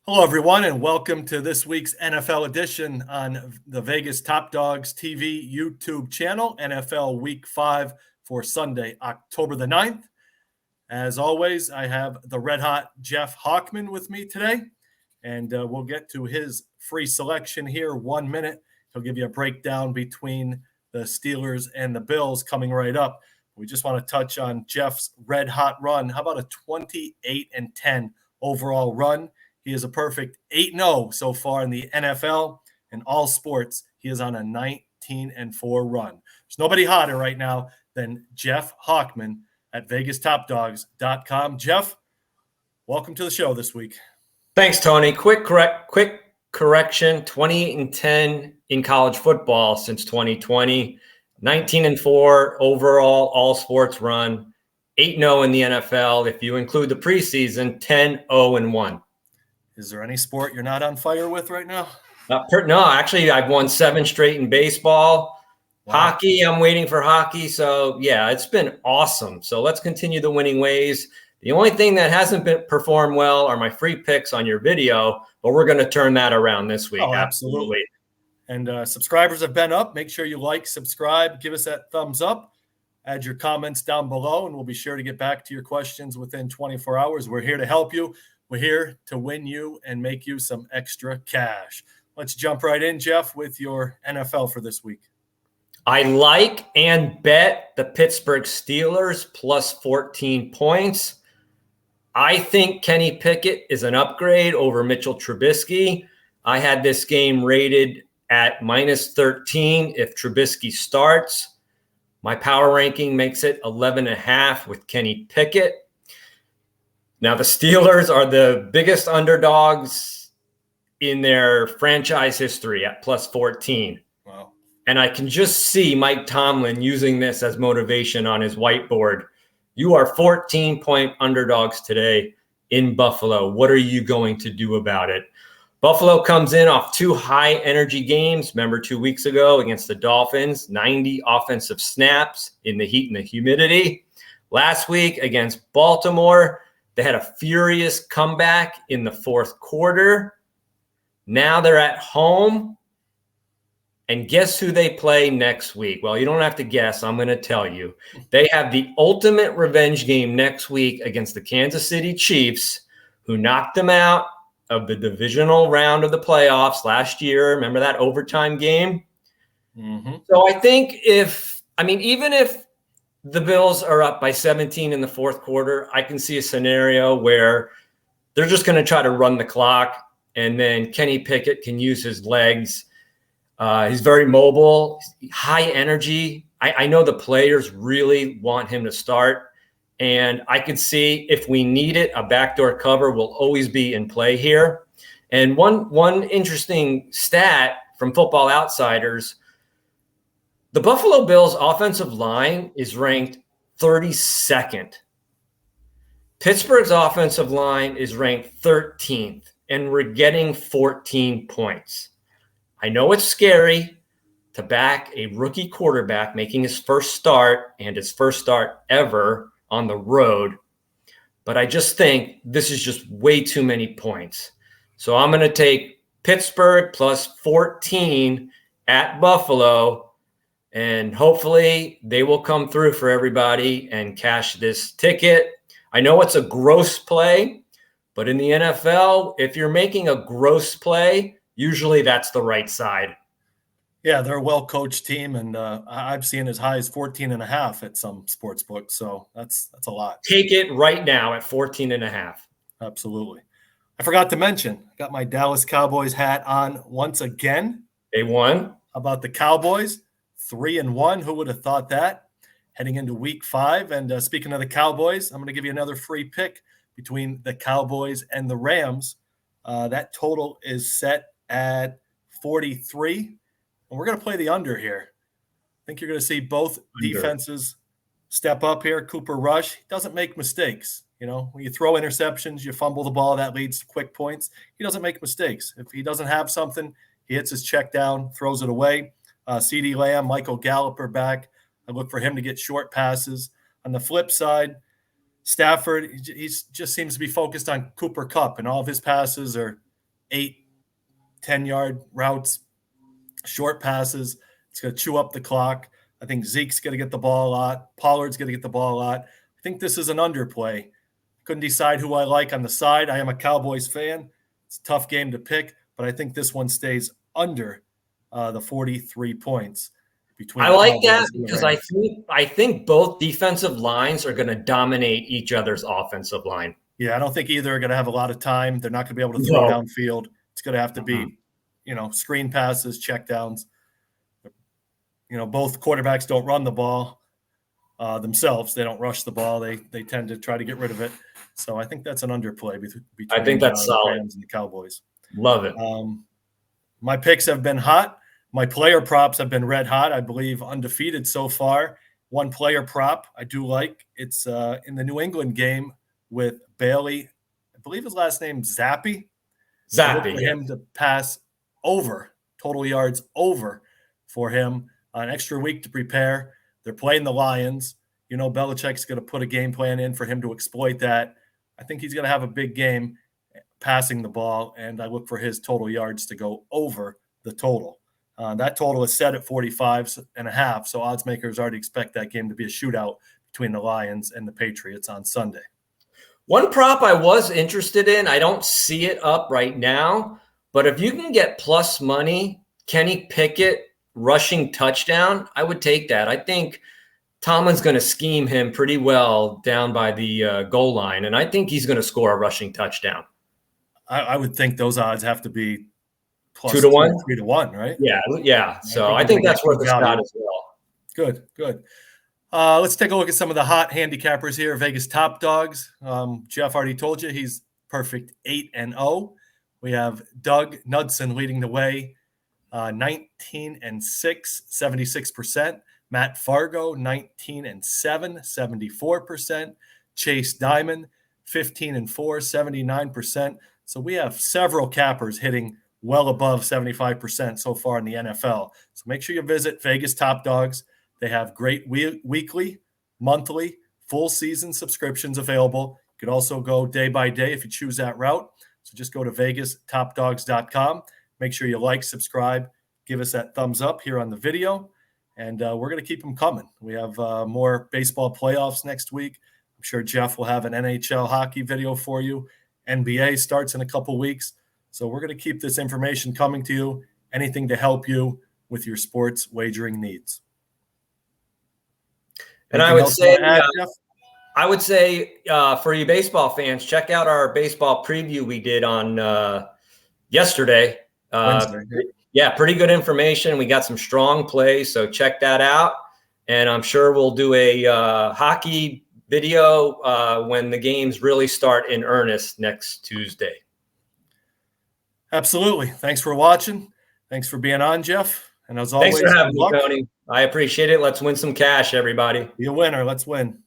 Hello, everyone, and welcome to this week's NFL edition on the Vegas Top Dogs TV YouTube channel, NFL Week 5 for Sunday, October the 9th. As always, I have the red-hot Jeff Hockman with me today, and we'll get to his free selection here 1 minute. He'll give you a breakdown between the Steelers and the Bills coming right up. We just want to touch on Jeff's red-hot run. How about a 28-10 overall run? He is a perfect 8-0 so far in the NFL. In all sports, he is on a 19-4 run. There's nobody hotter right now than Jeff Hockman at VegasTopDogs.com. Jeff, welcome to the show this week. Thanks, Tony. Quick correction, 28-10 in college football since 2020, 19-4 overall all sports run, 8-0 in the NFL. If you include the preseason, 10-0-1. Is there any sport you're not on fire with right now? No, actually, I've won 7 straight in baseball. Wow. Hockey, I'm waiting for hockey. So, yeah, it's been awesome. So let's continue the winning ways. The only thing that hasn't been performed well are my free picks on your video, but we're going to turn that around this week. Oh, absolutely. And subscribers have been up. Make sure you like, subscribe, give us that thumbs up, add your comments down below, and we'll be sure to get back to your questions within 24 hours. We're here to help you. We're here to win you and make you some extra cash. Let's jump right in, Jeff, with your NFL for this week. I like and bet the Pittsburgh Steelers plus 14 points. I think Kenny Pickett is an upgrade over Mitchell Trubisky. I had this game rated at minus 13 if Trubisky starts. My power ranking makes it 11.5 with Kenny Pickett. Now, the Steelers are the biggest underdogs in their franchise history at plus 14. Wow. And I can just see Mike Tomlin using this as motivation on his whiteboard. You are 14-point underdogs today in Buffalo. What are you going to do about it? Buffalo comes in off 2 high-energy games. Remember 2 weeks ago against the Dolphins, 90 offensive snaps in the heat and the humidity. Last week against Baltimore, they had a furious comeback in the fourth quarter. Now they're at home. And guess who they play next week? Well, you don't have to guess. I'm going to tell you. They have the ultimate revenge game next week against the Kansas City Chiefs, who knocked them out of the divisional round of the playoffs last year. Remember that overtime game? Mm-hmm. So I think even if the Bills are up by 17 in the fourth quarter, I can see a scenario where they're just going to try to run the clock, and then Kenny Pickett can use his legs. He's very mobile, high energy. I know the players really want him to start, and I could see if we need it, a backdoor cover will always be in play here. And one interesting stat from Football Outsiders, the Buffalo Bills offensive line is ranked 32nd. Pittsburgh's offensive line is ranked 13th, and we're getting 14 points. I know it's scary to back a rookie quarterback making his first start and his first start ever on the road, but I just think this is just way too many points. So I'm going to take Pittsburgh plus 14 at Buffalo, and hopefully they will come through for everybody and cash this ticket. I know it's a gross play, but in the NFL, if you're making a gross play, usually that's the right side. Yeah, they're a well-coached team, and I've seen as high as 14.5 at some sports books, so that's a lot. Take it right now at 14.5. Absolutely. I forgot to mention, I got my Dallas Cowboys hat on once again. They won. How about the Cowboys? 3-1. Who would have thought that? Heading into week 5. And speaking of the Cowboys, I'm going to give you another free pick between the Cowboys and the Rams. That total is set at 43. And we're going to play the under here. I think you're going to see both defenses step up here. Cooper Rush doesn't make mistakes. You know, when you throw interceptions, you fumble the ball, that leads to quick points. He doesn't make mistakes. If he doesn't have something, he hits his check down, throws it away. CeeDee Lamb, Michael Gallup are back. I look for him to get short passes. On the flip side, Stafford, he just seems to be focused on Cooper Kupp, and all of his passes are 8, 10-yard routes, short passes. It's going to chew up the clock. I think Zeke's going to get the ball a lot. Pollard's going to get the ball a lot. I think this is an underplay. Couldn't decide who I like on the side. I am a Cowboys fan. It's a tough game to pick, but I think this one stays under the 43 points. I like that because I think both defensive lines are going to dominate each other's offensive line. Yeah, I don't think either are going to have a lot of time. They're not going to be able to throw downfield. It's going to have to be, screen passes, checkdowns. Both quarterbacks don't run the ball themselves. They don't rush the ball. They tend to try to get rid of it. So I think that's an underplay between I think that's the solid. Rams and the Cowboys. Love it. My picks have been hot. My player props have been red hot. I believe undefeated so far. One player prop I do like. It's in the New England game with Bailey. I believe his last name Zappe. Zappe. For him to pass over, total yards over for him. An extra week to prepare. They're playing the Lions. Belichick's going to put a game plan in for him to exploit that. I think he's going to have a big game passing the ball, and I look for his total yards to go over the total. That total is set at 45.5, so odds makers already expect that game to be a shootout between the Lions and the Patriots on Sunday. One prop I was interested in, I don't see it up right now, but if you can get plus money, Kenny Pickett rushing touchdown, I would take that. I think Tomlin's going to scheme him pretty well down by the goal line, and I think he's going to score a rushing touchdown. I would think those odds have to be plus 2-1, 3-1, right? Yeah. So I think that's worth a shot as well. Good. Let's take a look at some of the hot handicappers here. Vegas top dogs. Jeff already told you he's perfect 8-0. We have Doug Knudsen leading the way, 19-6, 76%. Matt Fargo, 19-7, 74%. Chase Diamond, 15-4, 79%. So we have several cappers hitting well above 75% so far in the NFL. So make sure you visit Vegas Top Dogs. They have great weekly, monthly, full season subscriptions available. You could also go day by day if you choose that route. So just go to VegasTopDogs.com. Make sure you like, subscribe, give us that thumbs up here on the video. And we're going to keep them coming. We have more baseball playoffs next week. I'm sure Jeff will have an NHL hockey video for you. NBA starts in a couple weeks. So we're going to keep this information coming to you, anything to help you with your sports wagering needs. And I would say for you baseball fans, check out our baseball preview we did on yesterday. Wednesday. Yeah, pretty good information. We got some strong plays, so check that out. And I'm sure we'll do a hockey video when the games really start in earnest next Tuesday. Absolutely. Thanks for watching. Thanks for being on, Jeff. And as always, thanks for having me, Tony. I appreciate it. Let's win some cash, everybody. Be a winner. Let's win.